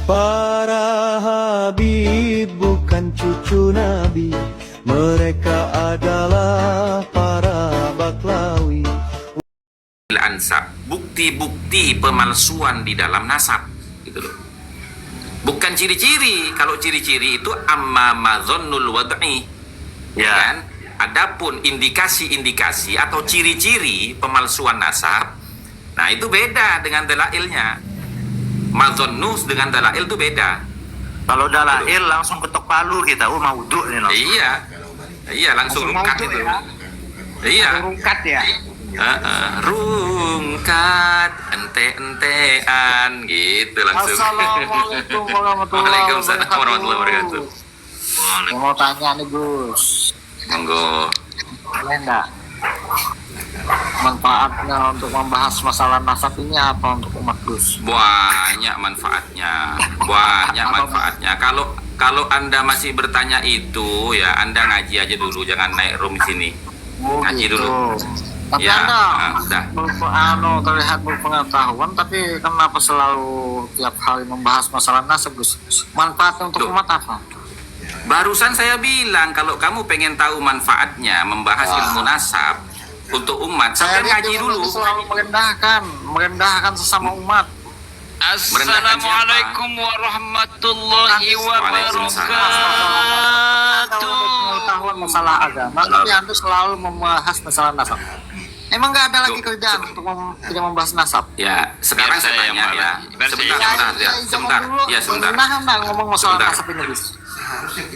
Para Habib bukan cucu Nabi, mereka adalah para Baklawi. Ansab, bukti-bukti pemalsuan di dalam nasab, gitu loh. Bukan ciri-ciri. Kalau ciri-ciri itu amma madzannul wad'i, ya kan? Adapun indikasi-indikasi atau ciri-ciri pemalsuan nasab, nah itu beda dengan dalailnya. Madzannus dengan dalail itu beda. Kalau dalail langsung ketok palu kita, maudhu nih langsung. Iya langsung rungkat itu. Ya? Iya. Rungkat ya. Rungkat ente-entean gitu langsung. Assalamualaikum warahmatullahi Waalaikumsalam warahmatullahi wabarakatuh. Mau tanya nih Gus, Monggo. boleh enggak manfaatnya untuk membahas masalah nasab ini apa untuk umat Gus? Banyak manfaatnya. Kalau Anda masih bertanya itu ya Anda ngaji aja dulu, jangan naik room sini. Ngaji gitu. dulu. Tapi Ya, Anda terlihat berpengetahuan, tapi kenapa selalu tiap hari membahas masalah nasab Gus? Manfaatnya untuk umat apa? Barusan saya bilang kalau kamu pengen tahu manfaatnya membahas ilmu nasab untuk umat, sampai ngaji dulu. Selalu merendahkan sesama umat. Assalamualaikum warahmatullahi wabarakatuh. Pengetahuan masalah agama, tapi Anda selalu membahas masalah nasab. Emang nggak ada lagi kerjaan untuk tidak membahas nasab? Ya, sekarang Biar saya saya tanya yang ya. Sebentar. Pernah Anda ngomong masalah Sebentar. nasab ini, Gus?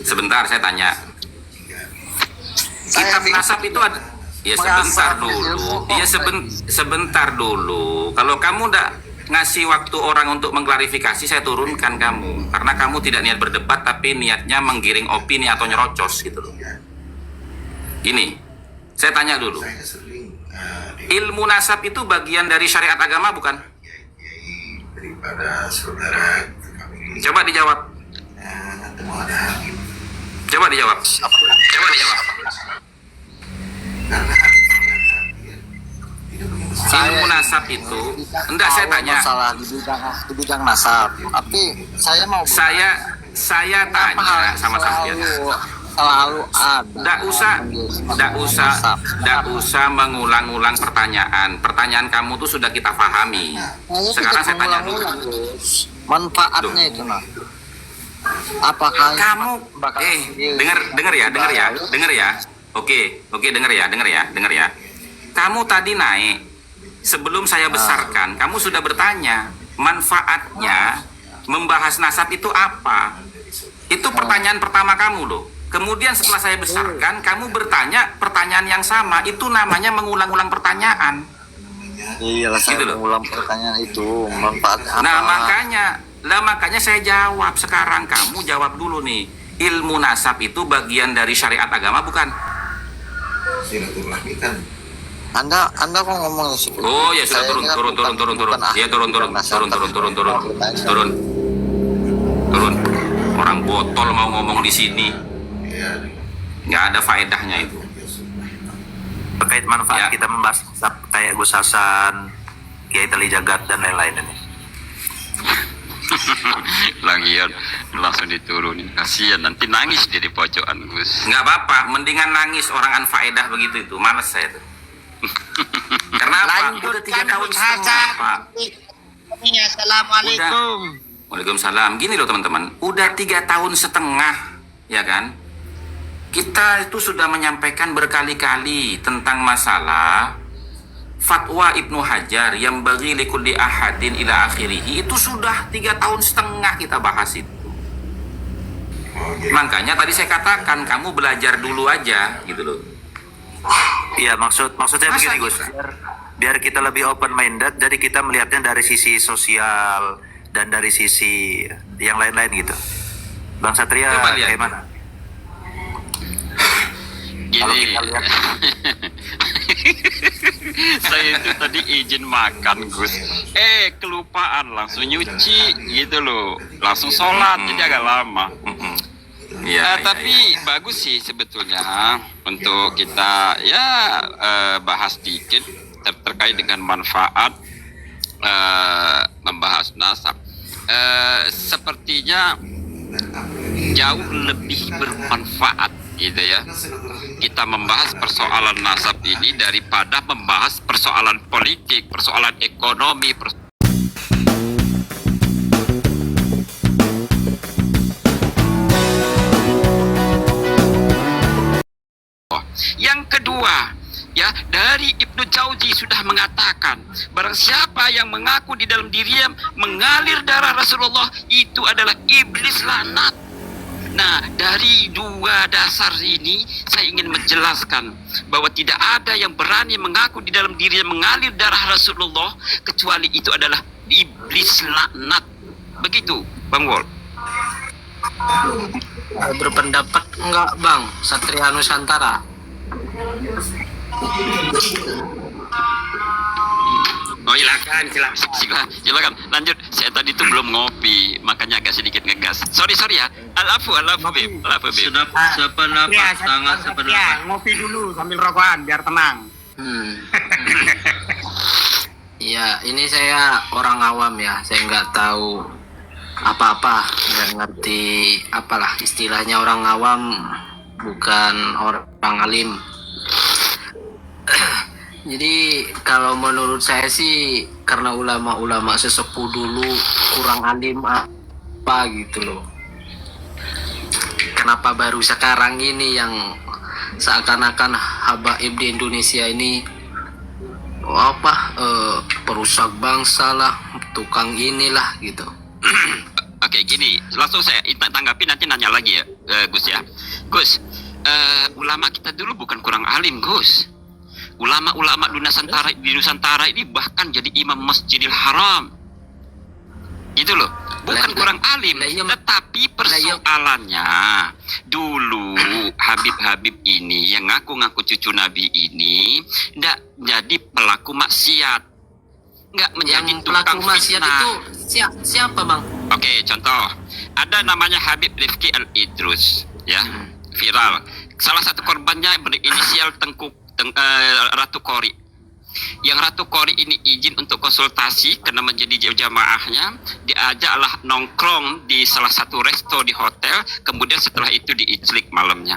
Sebentar saya tanya. Kitab nasab itu ada. Ya sebentar dulu. Ya sebentar dulu. Kalau kamu udah ngasih waktu orang untuk mengklarifikasi, saya turunkan kamu. Karena kamu tidak niat berdebat, tapi niatnya menggiring opini atau nyerocos gitu loh. Ini, saya tanya dulu. Ilmu nasab itu bagian dari syariat agama bukan? Daripada saudara kami. Coba dijawab. Coba dijawab. Ilmu nasab itu, enggak saya tanya. Masalah di bidang nasab, tapi saya mau Saya tanya sama saya. Selalu ada. Enggak usah mengulang-ulang pertanyaan. Pertanyaan kamu tuh sudah kita pahami. Sekarang saya tanya dulu. Manfaatnya itu nah. Apakah Kamu dengar ya. Oke, dengar ya. Kamu tadi naik. Sebelum saya besarkan, kamu sudah bertanya, manfaatnya membahas nasab itu apa? Itu pertanyaan pertama kamu loh. Kemudian setelah saya besarkan, kamu bertanya pertanyaan yang sama. Itu namanya mengulang-ulang pertanyaan. Iya, saya Gitu loh. mengulang pertanyaan itu manfaat apa? Nah makanya saya jawab sekarang. Kamu jawab dulu nih. Ilmu nasab itu bagian dari syariat agama bukan? Silaturahmi kan. Anda kok ngomong sih? Oh ya sudah turun. Ya turun. Orang botol mau ngomong di sini, nggak ada faedahnya itu. Terkait manfaat kita membahas kayak Gus Hasan, Kiai Tali Jagat dan lain-lain ini. Lagian langsung diturunin, kasihan nanti nangis dia di pojokan Gus. Nggak apa-apa, mendingan nangis orang faedah begitu itu. Males saya tuh. Kenapa? Udah 3 tahun setengah, Pak. Assalamualaikum. Waalaikumsalam. Gini loh teman-teman, udah 3 tahun setengah, ya kan? Kita itu sudah menyampaikan berkali-kali tentang masalah fatwa Ibnu Hajar yang bagi likulli ahadin ila akhirih. Itu sudah 3 tahun setengah kita bahas itu. Makanya tadi saya katakan kamu belajar dulu aja gitu loh. Iya, maksudnya Masa begini Gus. kita- Biar kita lebih open minded, jadi kita melihatnya dari sisi sosial dan dari sisi yang lain-lain gitu. Bang Satria Coba lihat. kayak mana? Kalau Gini, kita lihat saya itu tadi izin makan Gus. Kelupaan langsung nyuci gitu loh. Langsung sholat jadi agak lama. Iya, Tapi bagus sih sebetulnya untuk kita bahas dikit terkait dengan manfaat membahas nasab. sepertinya jauh lebih bermanfaat gitu ya kita membahas persoalan nasab ini daripada membahas persoalan politik, persoalan ekonomi, yang kedua, ya, dari Ibnu Jauzi sudah mengatakan, barang siapa yang mengaku di dalam dirinya mengalir darah Rasulullah, itu adalah iblis laknat. Nah, dari dua dasar ini, saya ingin menjelaskan bahwa tidak ada yang berani mengaku di dalam dirinya mengalir darah Rasulullah, kecuali itu adalah iblis laknat. Begitu, Bang Wol. Berpendapat enggak Bang, Satria Nusantara? Oh silakan lanjut. Saya tadi tuh belum ngopi, makanya agak sedikit ngegas. Sorry ya. Alafu Bib. Siapa napas tangan sepenuhnya. Ngopi dulu sambil rokokan biar tenang. Ya, ini saya orang awam ya, saya nggak tahu apa-apa, nggak ngerti apalah istilahnya orang awam, bukan orang alim. Jadi kalau menurut saya sih karena ulama-ulama sesepuh dulu kurang alim apa gitu loh. Kenapa baru sekarang ini yang seakan-akan habaib di Indonesia ini perusak bangsa lah, tukang inilah gitu. Oke, gini, langsung saya tanggapi, nanti nanya lagi ya, Gus ya. Gus, ulama kita dulu bukan kurang alim, Gus. Ulama-ulama di Nusantara ini bahkan jadi imam Masjidil Haram. Gitu loh. Bukan kurang alim, tetapi persoalannya dulu Habib-Habib ini yang ngaku-ngaku cucu Nabi ini nggak jadi pelaku maksiat, nggak menjadi tukang maksiat fitnah. Itu siapa Bang? Oke, contoh ada namanya Habib Rifki Al-Idrus, ya, viral. Salah satu korbannya berinisial Ratu Kori. Yang Ratu Kori ini izin untuk konsultasi karena menjadi jamaahnya, diajaklah nongkrong di salah satu resto di hotel, kemudian setelah itu diiclik malamnya.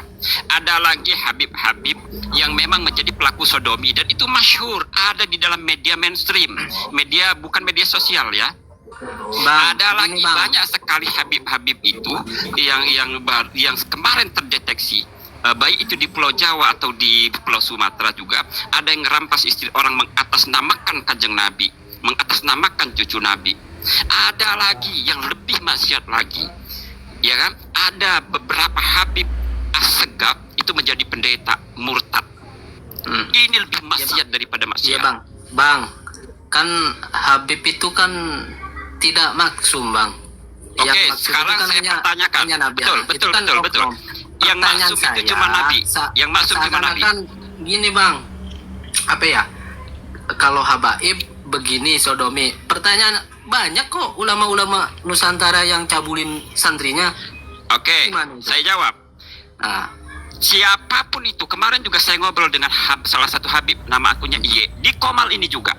Ada lagi Habib-Habib yang memang menjadi pelaku sodomi, dan itu masyhur, ada di dalam media mainstream, media bukan media sosial ya. Ada lagi banyak sekali Habib-Habib itu yang kemarin terdeteksi, baik itu di Pulau Jawa atau di Pulau Sumatera juga, ada yang merampas istri orang, mengatasnamakan kanjeng Nabi, mengatasnamakan cucu Nabi. Ada lagi yang lebih maksiat lagi, ya kan? Ada beberapa Habib Assegaf itu menjadi pendeta murtad. Ini lebih maksiat daripada maksiat. Iya Bang, kan Habib itu kan tidak maksum Bang. Oke, sekarang kan saya pertanyakan. Betul. Yang maksum itu cuma Nabi. Yang maksum cuma Nabi. Kan gini Bang, apa ya? Kalau habaib begini sodomi, pertanyaan banyak kok ulama-ulama Nusantara yang cabulin santrinya. Oke, saya jawab. Nah, siapapun itu, kemarin juga saya ngobrol dengan salah satu Habib, nama akunnya Iye, di Komal ini juga.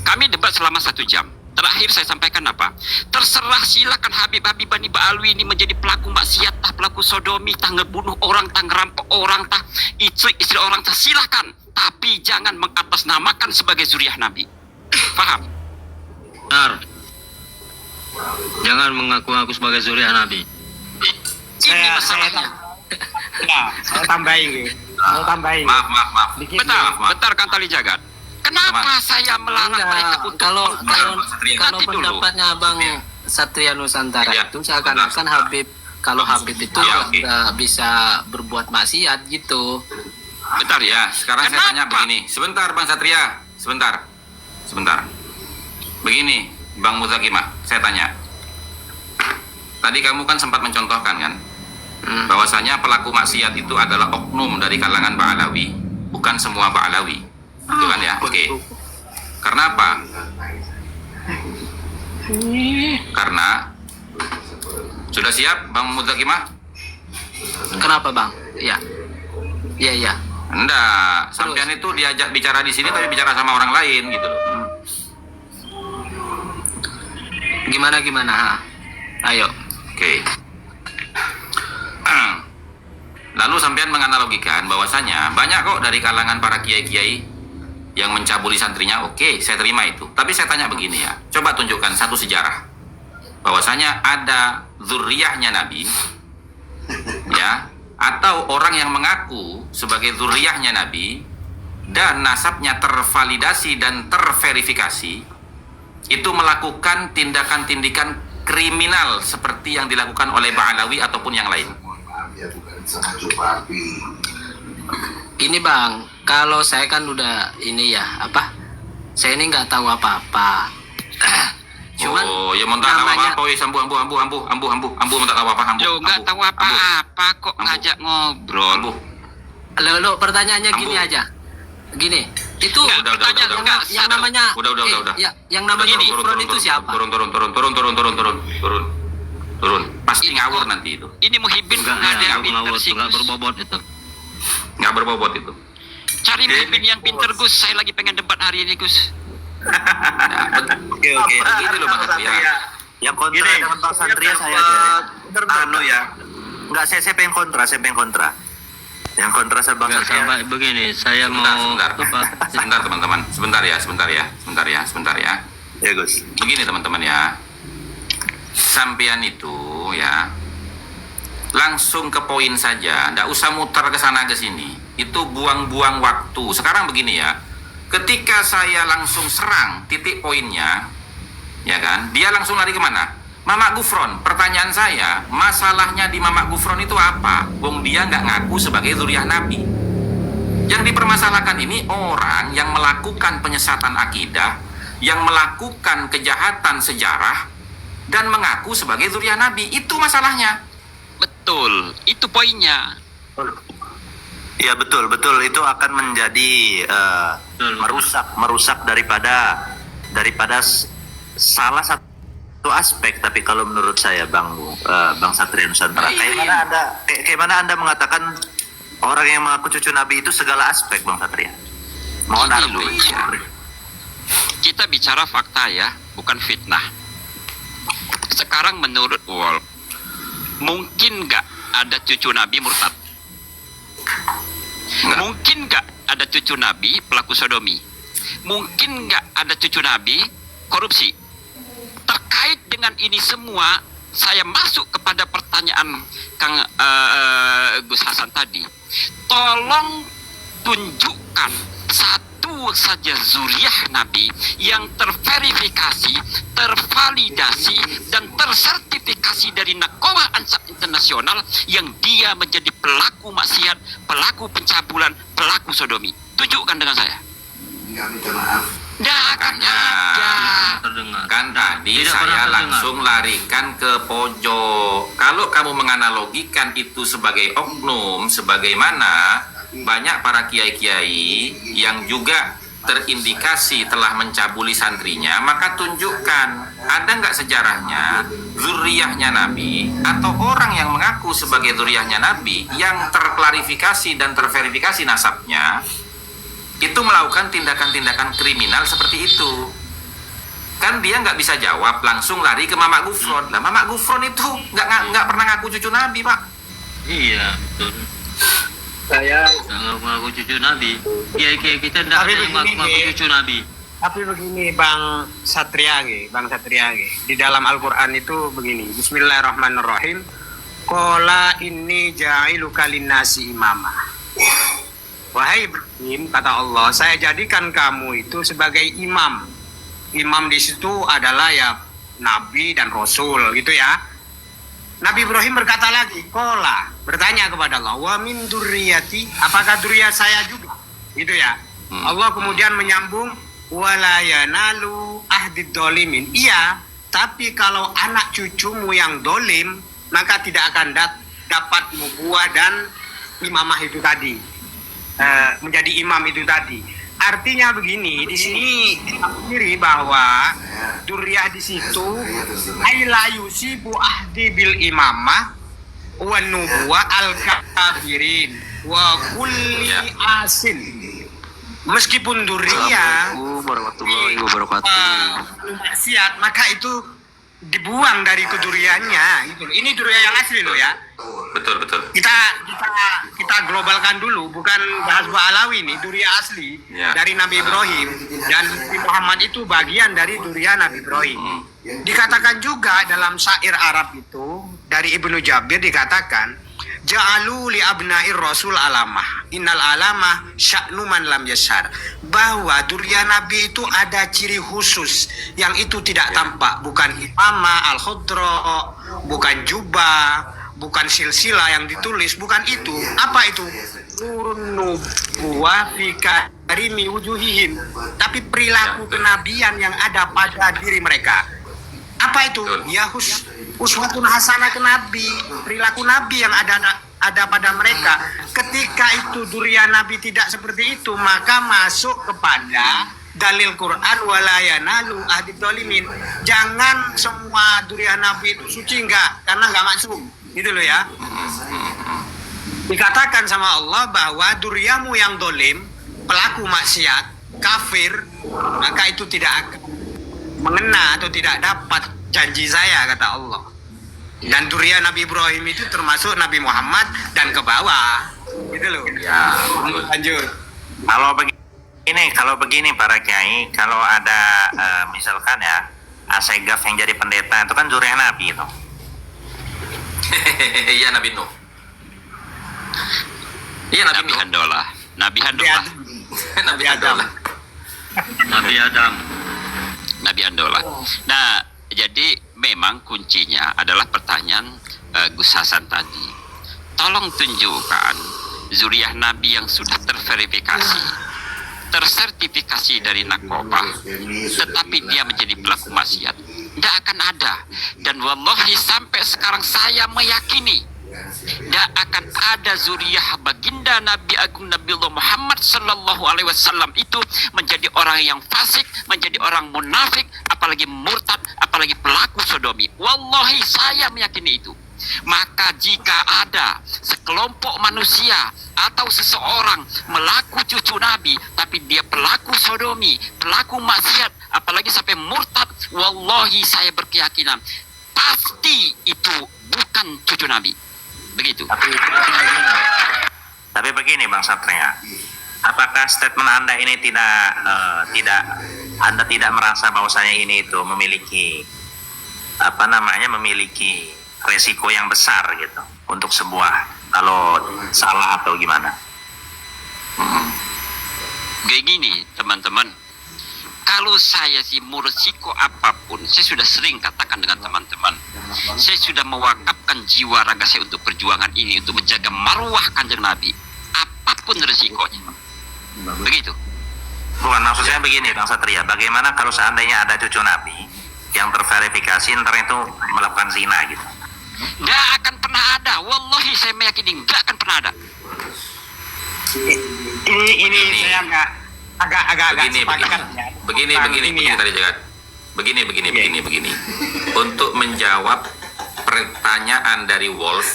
Kami debat selama 1 jam. Terakhir saya sampaikan apa? Terserah, silakan Habib-Habib Bani Ba'alwi ini menjadi pelaku maksiat, tah pelaku sodomi, tah ngebunuh orang, tah ngerampok orang, tah istri orang, tah silakan. Tapi jangan mengatasnamakan sebagai zuriat Nabi. Paham? Benar. Jangan mengaku-ngaku sebagai zuriat Nabi. Ini masalahnya. Saya tambahin. Maaf. Bentar kan tali jagat. Kenapa saya melarang mereka untuk kalau pendapatnya Bang Satria Nusantara Ya, itu seakan-akan Habib, kalau Habib itu nggak bisa berbuat maksiat gitu. Bentar ya, sekarang saya tanya Kenapa? begini. Sebentar Bang Satria, sebentar. Begini, Bang Muzakimah, saya tanya. Tadi kamu kan sempat mencontohkan kan, bahwasanya pelaku maksiat itu adalah oknum dari kalangan Ba'alawi, bukan semua Ba'alawi. Itu kan ya, oke. Karena apa? Karena sudah siap, Bang Muzakimah? Kenapa Bang? Iya. Enggak, sampean itu diajak bicara di sini tapi bicara sama orang lain gitu loh. Gimana? Ayo. Oke. Lalu sampean menganalogikan bahwasanya banyak kok dari kalangan para kiai-kiai yang mencabuli santrinya. Oke, saya terima itu. Tapi saya tanya begini ya. Coba tunjukkan satu sejarah. Bahwasanya ada zuriyahnya Nabi, ya, atau orang yang mengaku sebagai zuriyahnya Nabi dan nasabnya tervalidasi dan terverifikasi, itu melakukan tindakan-tindakan kriminal seperti yang dilakukan oleh Ba'alawi ataupun yang lain. Ya bukan sama coba api. Ini Bang, kalau saya kan udah ini ya, apa? Saya ini nggak tahu apa-apa. Cuman oh, ya mau tak tahu apa-apa, ya ambu mau tak tahu apa, ambu. Lo nggak tahu apa-apa kok ngajak ngobrol. Ambu. Pertanyaannya gini Ambu. aja. Gini, itu Udah. yang namanya Udah. yang namanya Gufron itu siapa? Turun. Pasti ngawur nanti itu. Ini Muhyiddin ada yang pinter sih, Gus. Nggak berbobot itu. Cari Muhyiddin yang pinter, Gus. Saya lagi pengen debat hari ini, Gus. Oke. Begini loh Bang Satria. Yang kontra dengan Bang Satria saya aja. Ya. Enggak, saya pengen kontra. Yang kontra sama Bang Satria. Sampai begini, saya Sebentar teman-teman. Sebentar ya. Ya, Gus. Begini teman-teman ya. Sampean itu ya langsung ke poin saja, ndak usah muter ke sana ke sini. Itu buang-buang waktu. Sekarang begini ya. Ketika saya langsung serang titik poinnya, ya kan? Dia langsung lari kemana? Mamak Gufron. Pertanyaan saya, masalahnya di Mamak Gufron itu apa? Wong dia nggak ngaku sebagai zuriyah Nabi. Yang dipermasalahkan ini orang yang melakukan penyesatan akidah, yang melakukan kejahatan sejarah, dan mengaku sebagai zuriyah Nabi. Itu masalahnya. Betul, itu poinnya. Ya betul. Itu akan menjadi merusak daripada salah satu aspek. Tapi kalau menurut saya Bang Satria Nusantara, kayak mana anda mengatakan orang yang mengaku cucu Nabi itu segala aspek, Bang Satria? Mohon argumen. Kita bicara fakta ya, bukan fitnah. Sekarang menurut Wolf, mungkin nggak ada cucu Nabi murtad? Mungkin nggak ada cucu Nabi pelaku sodomi? Mungkin nggak ada cucu Nabi korupsi? Terkait dengan ini semua, saya masuk kepada pertanyaan Kang Gus Hasan tadi. Tolong tunjukkan satu saja zuriyah Nabi yang terverifikasi, tervalidasi, dan tersertifikasi dari Naqawah Ansab Internasional yang dia menjadi pelaku maksiat, pelaku pencabulan, pelaku sodomi. Tunjukkan dengan saya. Enggak minta maaf. Dah akan ada. Kan tadi saya langsung larikan ke pojok. Kalau kamu menganalogikan itu sebagai oknum, sebagaimana banyak para kiai-kiai yang juga terindikasi telah mencabuli santrinya, maka tunjukkan ada nggak sejarahnya zuriyahnya Nabi atau orang yang mengaku sebagai zuriyahnya Nabi yang terklarifikasi dan terverifikasi nasabnya itu melakukan tindakan-tindakan kriminal seperti itu. Kan dia nggak bisa jawab, langsung lari ke Mamak Gufron. Nah, Mamak Gufron itu nggak pernah ngaku cucu Nabi, Pak. Iya, betul. Saya Nggak ngaku cucu Nabi. Kiai-kiai kita tidak ada yang ngaku cucu Nabi. Tapi begini Bang Satria, di dalam Al-Quran itu begini, Bismillahirrahmanirrahim. Qala inni ja'iluka linnasi imamah. Wahai Ibrahim, kata Allah, saya jadikan kamu itu sebagai imam. Imam di situ adalah ya Nabi dan Rasul gitu ya. Nabi Ibrahim berkata lagi, Qala, bertanya kepada Allah, wa min durriyati, apakah duriyat saya juga? Gitu ya. Allah kemudian menyambung, wala yanalu ahdid dolimin. Iya, tapi kalau anak cucumu yang dolim, maka tidak akan dapat nubuah dan imamah itu tadi. Menjadi imam itu tadi. Artinya begini, di sini diri bahwa duriyah di situ la yusibu ahdi bil imamah wa nubuwah al kafirin wa kulli asin. Meskipun duriyah Assalamualaikum warahmatullahi wabarakatuh. maksiat, maka itu dibuang dari keduriannya gitu loh. Ini durian yang asli loh ya. Betul, betul. Kita globalkan dulu, bukan bahas Alawi nih, durian asli Ya. dari Nabi Ibrahim, dan Nabi Muhammad itu bagian dari durian Nabi Ibrahim. Dikatakan juga dalam syair Arab itu dari Ibnu Jabir dikatakan, ja'alu li abnair rasul alamah innal alamah sya'nu man lam yashar, bahwa durian Nabi itu ada ciri khusus yang itu tidak tampak, bukan imamah al-khudra, bukan jubah, bukan silsilah yang ditulis, bukan itu. Apa itu? Nurun nubuwah fi karimi wujuhihim, tapi perilaku kenabian yang ada pada diri mereka. Apa itu? Ya uswatun hasanah ke Nabi, perilaku Nabi yang ada pada mereka. Ketika itu durian Nabi tidak seperti itu, maka masuk kepada dalil Quran wala yanalu ahdi dzalimin. Jangan semua durian Nabi itu suci, enggak, karena enggak masuk. Gitu loh ya. Dikatakan sama Allah bahwa duriamu yang dolim, pelaku maksiat, kafir, maka itu tidak akan mengena atau tidak dapat janji saya, kata Allah. Dan durian Nabi Ibrahim itu termasuk Nabi Muhammad dan ke bawah. Gitu loh. Ya, Lanjut. Kalau begini para kiai, kalau ada misalkan ya Asegaf yang jadi pendeta itu kan durian Nabi itu. Iya, Nabi Nuh. Iya, Nabi Nabi Nuh. Handola. Nabi Handola. Nabi Adam. Nabi Adam. Nabi Handola. Nah, jadi memang kuncinya adalah pertanyaan Gus Hasan tadi. Tolong tunjukkan zuriyah Nabi yang sudah terverifikasi, tersertifikasi dari narkoba, tetapi dia menjadi pelaku maksiat. Tidak akan ada. Dan wallahi sampai sekarang saya meyakini tidak akan ada zuriyah baginda Nabi Agung Nabiullah Muhammad Sallallahu Alaihi Wasallam itu menjadi orang yang fasik, menjadi orang munafik, apalagi murtad, apalagi pelaku sodomi. Wallahi saya meyakini itu. Maka jika ada sekelompok manusia atau seseorang melaku cucu Nabi, tapi dia pelaku sodomi, pelaku maksiat, apalagi sampai murtad, wallahi saya berkeyakinan pasti itu bukan cucu Nabi. Begitu. Tapi begini Bang Satria, apakah statement Anda ini Anda tidak merasa bahwasanya ini itu memiliki memiliki resiko yang besar gitu untuk sebuah, kalau salah atau gimana? Kayak gini teman-teman, kalau saya sih mau resiko apapun, saya sudah sering katakan dengan teman-teman, saya sudah mewakafkan jiwa raga saya untuk perjuangan ini, untuk menjaga marwah Kanjeng Nabi, apapun resikonya. Begitu. Bukan, maksud saya begini Bang Satria, bagaimana kalau seandainya ada cucu Nabi yang terverifikasi ntar itu melakukan zina gitu? Nggak akan pernah ada, wallahi saya meyakini nggak akan pernah ada. Ini saya agak begini tadi Jagat. Begini. Untuk menjawab pertanyaan dari Wolf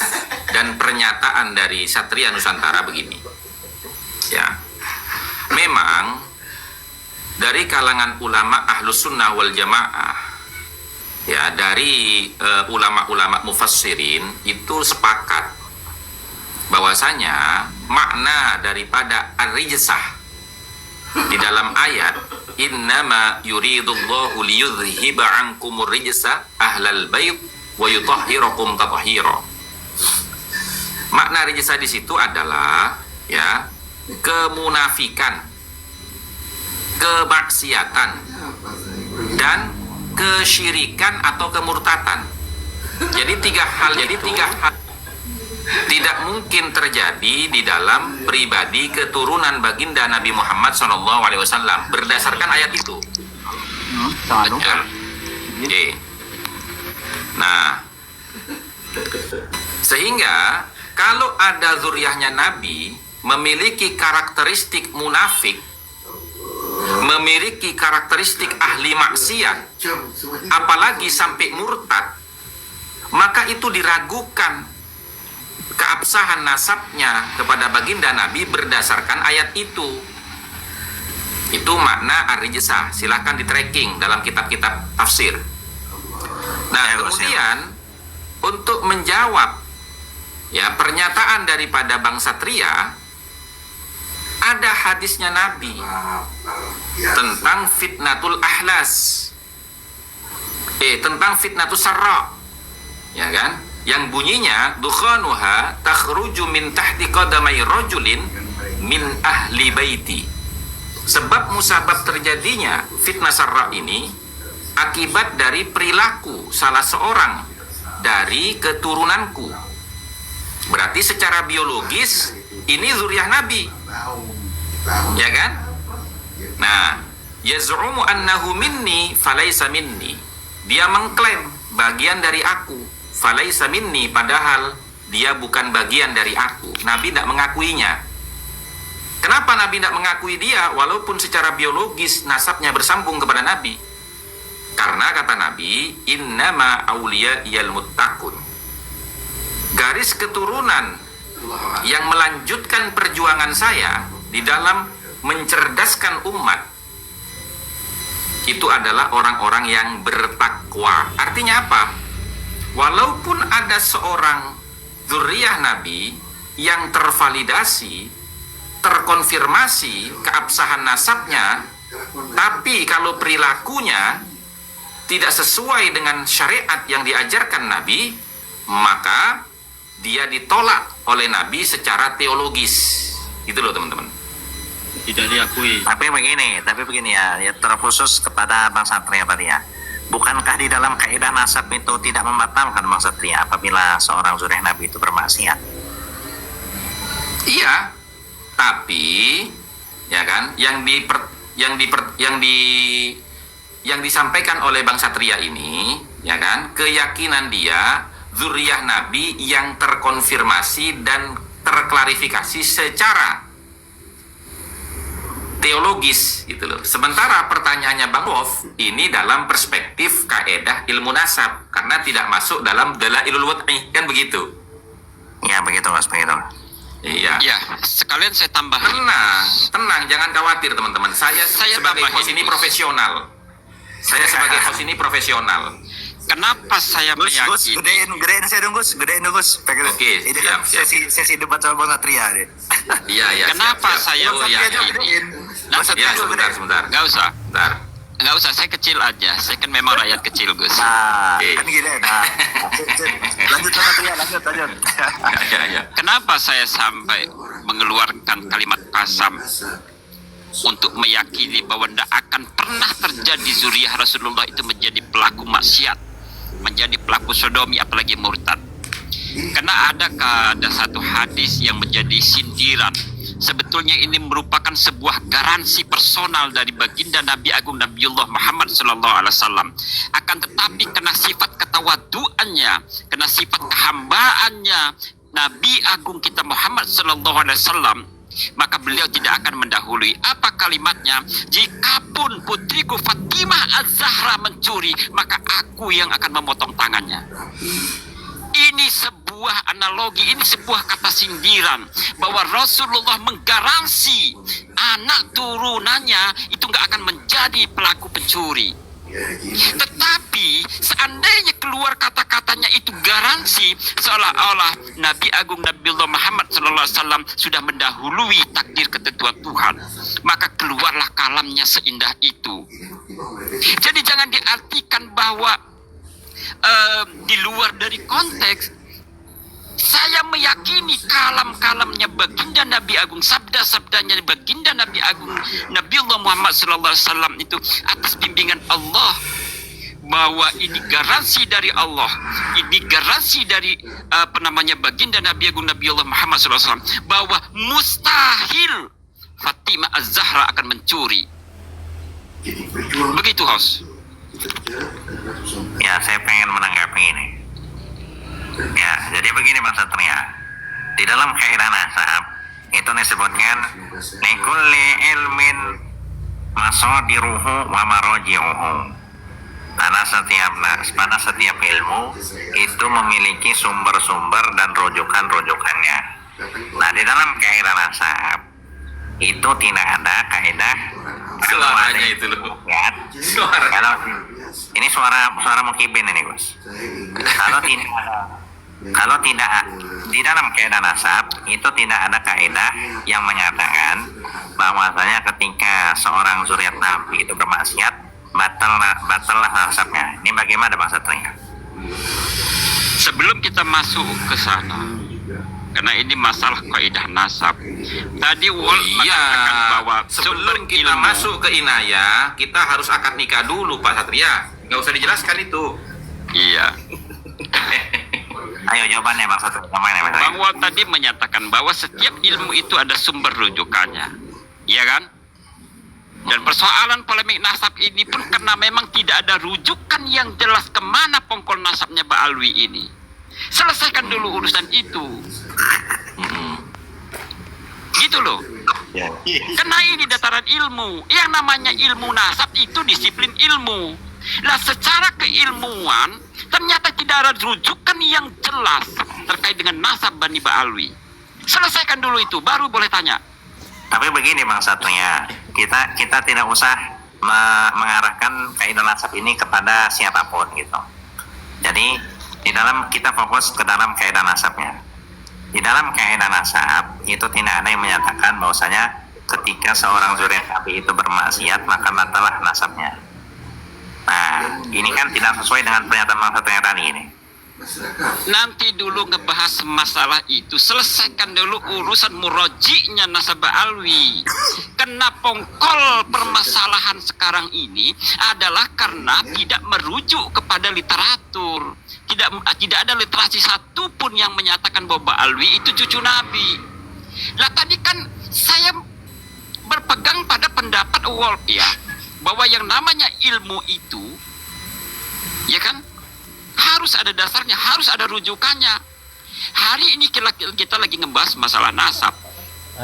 dan pernyataan dari Satria Nusantara begini. Ya. Memang dari kalangan ulama Ahlus Sunnah wal Jamaah, ya, dari ulama-ulama mufassirin itu sepakat bahwasanya makna daripada ar-rijsah di dalam ayat innama yuridullahu liyudhhiba ankumur rijsa ahlal bait wa yutahhirakum tathhira. Makna rijsah di situ adalah ya kemunafikan, kemaksiatan, dan kesyirikan atau kemurtatan. Jadi tiga hal tidak mungkin terjadi di dalam pribadi keturunan baginda Nabi Muhammad SAW berdasarkan ayat itu. Ya. Oke. Nah, sehingga kalau ada zuriyahnya Nabi memiliki karakteristik munafik, memiliki karakteristik ahli maksiat, apalagi sampai murtad, maka itu diragukan keabsahan nasabnya kepada baginda Nabi berdasarkan ayat itu. Itu makna ar-rijsah. Silahkan di tracking dalam kitab-kitab tafsir. Nah, Ya, Gus, kemudian untuk menjawab ya pernyataan daripada Bang Satria, ada hadisnya Nabi tentang fitnatul ahlas, tentang fitnatus sarra, ya kan? Yang bunyinya dukhanuha takhruju min tahti qadamai rajulin min ahli baiti. Sebab musabab terjadinya fitnah sarra ini akibat dari perilaku salah seorang dari keturunanku. Berarti secara biologis ini zuriyah Nabi, ya kan? Nah, yaz'umu annahu minni falaysa minni. Dia mengklaim bagian dari aku, falaysa minni, padahal dia bukan bagian dari aku. Nabi tidak mengakuinya. Kenapa Nabi tidak mengakui dia walaupun secara biologis nasabnya bersambung kepada Nabi? Karena kata Nabi, innama awliya iyal muttaqun. Garis keturunan yang melanjutkan perjuangan saya di dalam mencerdaskan umat itu adalah orang-orang yang bertakwa. Artinya apa? Walaupun ada seorang zuriyah Nabi yang tervalidasi, terkonfirmasi keabsahan nasabnya, tapi kalau perilakunya tidak sesuai dengan syariat yang diajarkan Nabi, maka dia ditolak oleh Nabi secara teologis. Gitu loh teman-teman. Tidak diakui. Tapi begini ya, terkhusus kepada Bang Satria tadi ya. Bukankah di dalam kaidah nasab itu tidak membatalkan Bang Satria apabila seorang zuriyah Nabi itu bermaksiat? Iya, tapi ya kan yang disampaikan oleh Bang Satria ini, ya kan, keyakinan dia zuriyah Nabi yang terkonfirmasi dan terklarifikasi secara teologis gitu loh. Sementara pertanyaannya Bang Wolf ini dalam perspektif kaedah ilmu nasab karena tidak masuk dalam dalailul wad'i, kan begitu? Ya begitu Mas, begitu. Iya. Ya, sekalian saya tambah. Tenang, jangan khawatir teman-teman. Saya sebagai tambahin, host ini Gus. profesional. Saya sebagai host ini profesional. Kenapa saya Gus, meyakini? gedein saya dong Gus, Oke, Ini kan siap. sesi debat sama Bang Satria nih. Iya. Kenapa siap. saya Oh, iya, iya. gedein. Nah, Ya, sebentar. Nggak usah. Bentar. Nggak usah, saya kecil aja. Saya kan memang rakyat kecil, Gus. Nah, Oke. kan gini. Nah, lanjut Bang Satria, lanjut. Ya. Kenapa saya sampai mengeluarkan kalimat kasam untuk meyakini bahwa tidak akan pernah terjadi zuriyah Rasulullah itu menjadi pelaku maksiat, menjadi pelaku sodomi, apalagi murtad. Karena ada satu hadis yang menjadi sindiran. Sebetulnya ini merupakan sebuah garansi personal dari baginda Nabi Agung Nabiullah Muhammad SAW. Akan tetapi kena sifat ketawaduannya, kena sifat kehambaannya Nabi Agung kita Muhammad SAW, maka beliau tidak akan mendahului. Apa kalimatnya? Jikapun putriku Fatimah Az-Zahra mencuri, maka aku yang akan memotong tangannya. Ini sebuah analogi, ini sebuah kata sindiran bahwa Rasulullah menggaransi anak turunannya itu nggak akan menjadi pelaku pencuri. Tetapi seandainya keluar kata-katanya itu garansi, seolah-olah Nabi Agung Nabiullah Muhammad SAW sudah mendahului takdir ketentuan Tuhan, maka keluarlah kalamnya seindah itu. Jadi jangan diartikan bahwa di luar dari konteks. Saya meyakini kalam-kalamnya baginda Nabi Agung, sabda-sabdanya baginda Nabi Agung Nabiullah Muhammad SAW itu atas bimbingan Allah, bahwa ini garansi dari Allah, ini garansi dari baginda Nabi Agung Nabiullah Muhammad SAW, bahwa mustahil Fatimah Az-Zahra akan mencuri. Begitu, host. Ya, saya pengen menanggapi ini. Ya, jadi begini Bang Satria. Di dalam kaidah nasab itu disebutkan likulli ilmin masadiruhu wa maraji'uhu. Pada setiap ilmu itu memiliki sumber-sumber dan rujukan-rujukannya. Nah, di dalam kaidah nasab itu tidak ada kaidah Suaranya itu loh. ya. Suara. ini suara Mukibin ini Gus. Kalau tidak di dalam kaidah nasab itu tidak ada kaidah yang menyatakan bahwasanya ketika seorang zuriat Nabi itu bermaksiat batallah nasabnya. Ini bagaimana Bang Satria? Sebelum kita masuk ke sana, karena ini masalah kaidah nasab. Tadi Wal mengatakan bahwa sebelum kita ilmu, masuk ke inayah, kita harus akad nikah dulu Pak Satria. Nggak usah dijelaskan itu. iya. Ayo jawabannya Bang Satria. Bang Wal tadi menyatakan bahwa setiap ilmu itu ada sumber rujukannya, iya kan? Dan persoalan polemik nasab ini pun karena memang tidak ada rujukan yang jelas kemana pongkol nasabnya Mbak Alwi ini. Selesaikan dulu urusan itu. Gitu loh. Karena ini dataran ilmu. Yang namanya ilmu nasab itu disiplin ilmu. Nah, secara keilmuan ternyata tidak ada rujukan yang jelas terkait dengan nasab Bani Mbak Alwi. Selesaikan dulu itu, baru boleh tanya. Tapi begini Bang Satria, kita tidak usah mengarahkan kaidah nasab ini kepada siapapun gitu. Jadi di dalam kita fokus ke dalam kaidah nasabnya. Di dalam kaidah nasab itu tidak ada yang menyatakan bahwasanya ketika seorang zuriat Nabi itu bermaksiat maka batallah nasabnya. Nah, ini kan tidak sesuai dengan pernyataan Bang Satria tadi ini. Nanti dulu ngebahas masalah itu, selesaikan dulu urusan muroji'nya nasab Alwi. Kena pongkol permasalahan sekarang ini adalah karena tidak merujuk kepada literatur. Tidak ada literasi satupun yang menyatakan bahwa Alwi itu cucu Nabi. Lah tadi kan saya berpegang pada pendapat Wolf ya, bahwa yang namanya ilmu itu, ya kan, harus ada dasarnya, harus ada rujukannya. Hari ini kita lagi ngebahas masalah nasab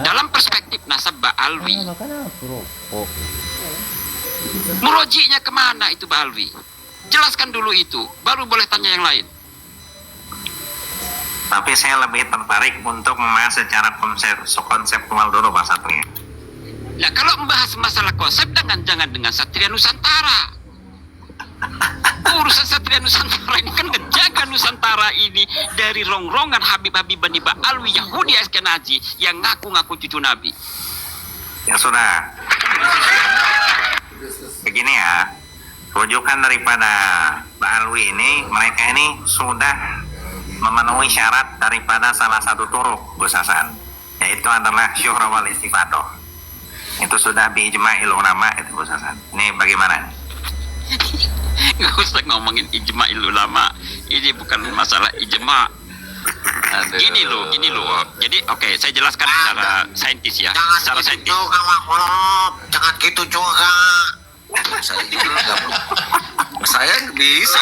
dalam perspektif nasab Mbak Alwi. Muroji'nya kemana itu Mbak Alwi? Jelaskan dulu itu, baru boleh tanya yang lain. Tapi saya lebih tertarik untuk membahas secara konseptual dulu Bang Satria. Nah, kalau membahas masalah konsep, jangan dengan Satria Nusantara. Urusan Satria Nusantara ini kan ngejaga Nusantara ini dari rongrongan Habib-Habib Bani Mbak Alwi Yahudi Askenazi yang ngaku-ngaku cucu Nabi. Ya sudah. Begini ya, rujukan daripada Mbak Alwi ini, mereka ini sudah memenuhi syarat daripada salah satu turuk Gus Hasan, yaitu adalah syuhra wal istifadah. Itu sudah biijma'il ulama itu Gus Hasan. Ini bagaimana nih? Nggak usah ngomongin ijma'il ulama, ini bukan masalah ijma'. Gini loh. Jadi oke, saya jelaskan secara saintis ya. Secara saintis. Jangan gitu juga. Saya saya bisa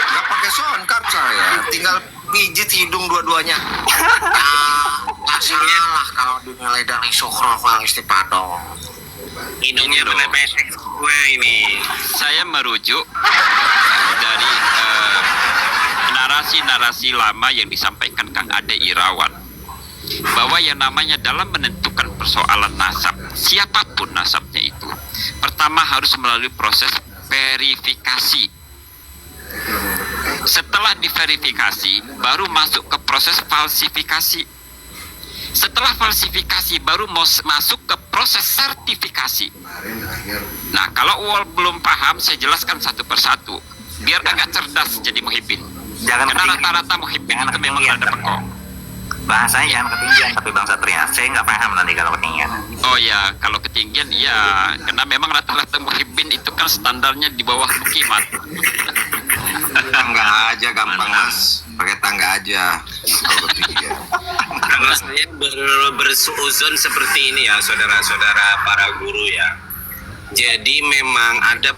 nggak pakai sound card saya, tinggal pijit hidung dua-duanya. Salah kalau dinilai dari syuhra wal istifadah. Hidungnya pesek gue ini. Saya merujuk dari narasi-narasi lama yang disampaikan Kang Ade Irawan, bahwa yang namanya dalam menentukan persoalan nasab, siapapun nasabnya itu, pertama harus melalui proses verifikasi. Setelah diverifikasi, baru masuk ke proses falsifikasi. Setelah falsifikasi, baru masuk ke proses sertifikasi. Nah, kalau Wal belum paham, saya jelaskan satu persatu, biar agak cerdas jadi muhibbin. Karena rata-rata muhibbin itu memang ada pekok. Bahasanya jangan ketinggian tapi Bang Satria, saya nggak paham nanti kalau ketinggian. Oh ya, kalau ketinggian ya, karena memang rata-rata muhibbin itu kan standarnya di bawah mukimat. Tangga aja gampang Mas, pakai tangga aja kalau ketinggian. Kalau saya bersuuzon seperti ini ya, saudara-saudara para guru ya. Jadi memang ada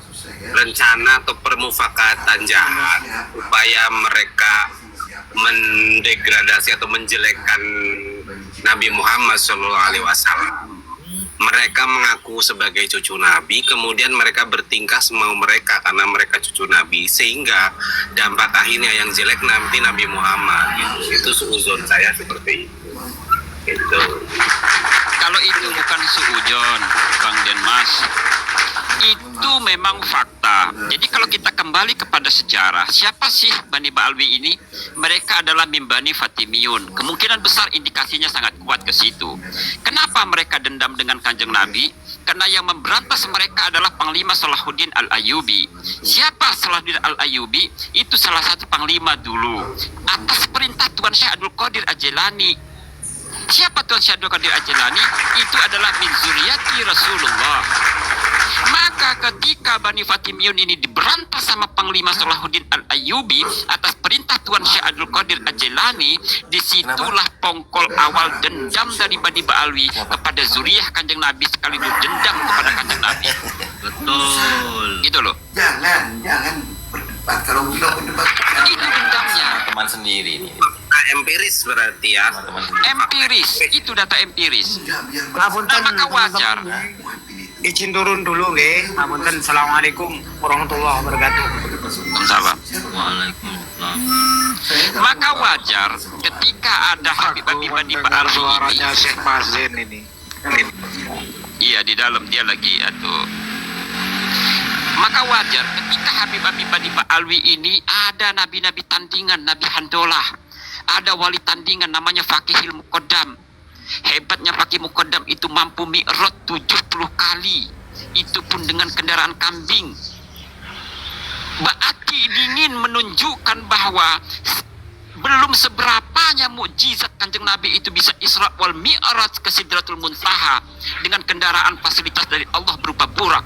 rencana atau permufakatan jahat upaya mereka mendegradasi atau menjelekkan Nabi Muhammad SAW. Mereka mengaku sebagai cucu Nabi, kemudian mereka bertingkah semau mereka karena mereka cucu Nabi, sehingga dampak akhirnya yang jelek nanti Nabi Muhammad. Itu suuzon saya seperti itu. Kalau itu bukan suujon, Bang Denmas, itu memang fakta. fakta. Jadi kalau kita kembali kepada sejarah, siapa sih Bani Ba'alwi ini? Mereka adalah min Bani Fatimiyun. Kemungkinan besar indikasinya sangat kuat ke situ. Kenapa mereka dendam dengan Kanjeng Nabi? Karena yang memberantas mereka adalah Panglima Salahuddin Al-Ayyubi. Siapa Salahuddin Al-Ayyubi? Itu salah satu panglima dulu. Atas perintah Tuan Syekh Abdul Qadir Al-Jilani. Siapa Tuan Syekh Abdul Qadir Al-Jilani? Itu adalah min zuriyati Rasulullah. Maka ketika Bani Fatimiyun ini diberantas sama Panglima Salahuddin Al-Ayyubi atas perintah Tuan Syekh Abdul Qadir Al-Jilani, disitulah pongkol awal dendam dari Bani Ba'alwi kepada zuriyah Kanjeng Nabi sekaligus dendam kepada Kanjeng Nabi. Betul. Gitu loh. Jangan berdebat. Kalau bilang berdebat, Itu dendamnya. Teman sendiri nih. Nah, empiris berarti ya. Teman sendiri. Empiris, itu data empiris. Ngapunten, Maka wajar. izin turun dulu nggih. Ngapunten. Assalamualaikum warahmatullahi wabarakatuh. Salam. Waalaikumsalam. Maka wajar ketika ada Habib-Habib Bani Ba'alwi Suaranya ini. Syekh Mazin ini. Iya, di dalam dia lagi atau maka wajar ketika Habib-Habib Bani Ba'alwi ini ada nabi-nabi tandingan, Nabi Handolah, ada wali tandingan namanya Fakihil Muqaddam. Hebatnya Fakih Muqaddam itu mampu mi'raj 70 kali, itu pun dengan kendaraan kambing. Berarti ingin menunjukkan bahwa belum seberapanya mukjizat Kanjeng Nabi itu bisa Isra wal Mi'raj ke Sidratul Muntaha dengan kendaraan fasilitas dari Allah berupa burak.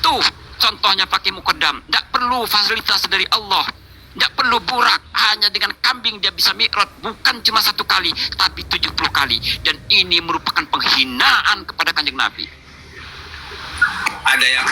Tuh contohnya Fakih Muqaddam, tidak perlu fasilitas dari Allah, tidak perlu burak, hanya dengan kambing dia bisa mi'raj, bukan cuma 1 kali tapi 70 kali. Dan ini merupakan penghinaan kepada Kanjeng Nabi. Ada yang